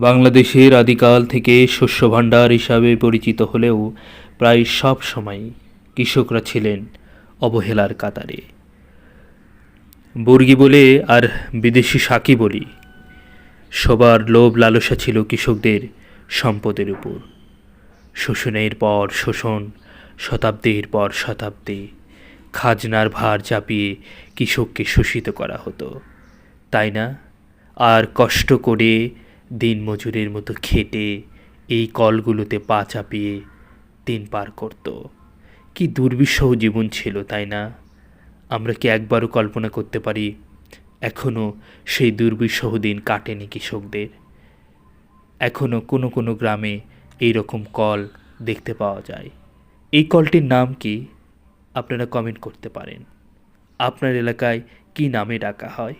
বাংলাদেশের আদিকাল থেকে শস্য ভাণ্ডার হিসাবে পরিচিত হলেও প্রায় সব সময় কৃষকরা ছিলেন অবহেলার কাতারে। বর্গী বলে আর বিদেশি সাকি বলি, সবার লোভ লালসা ছিল কৃষকদের সম্পদের উপর। শোষণের পর শোষণ, শতাব্দীর পর শতাব্দী খাজনার ভার চাপিয়ে কৃষককে শোষিত করা হতো, তাই না? আর কষ্ট করে দিনমজুরের মতো খেটে এই কলগুলোতে পা চাপিয়ে দিন পার করত। কি দুর্বিষহ জীবন ছিল, তাই না? আমরা কি একবারও কল্পনা করতে পারি এখনও সেই দুর্বিষহ দিন কাটেনি কৃষকদের? এখনও কোনো কোনো গ্রামে এই রকম কল দেখতে পাওয়া যায়। এই কলটির নাম কি? আপনারা কমেন্ট করতে পারেন। আপনার এলাকায় কি নামে ডাকা হয়?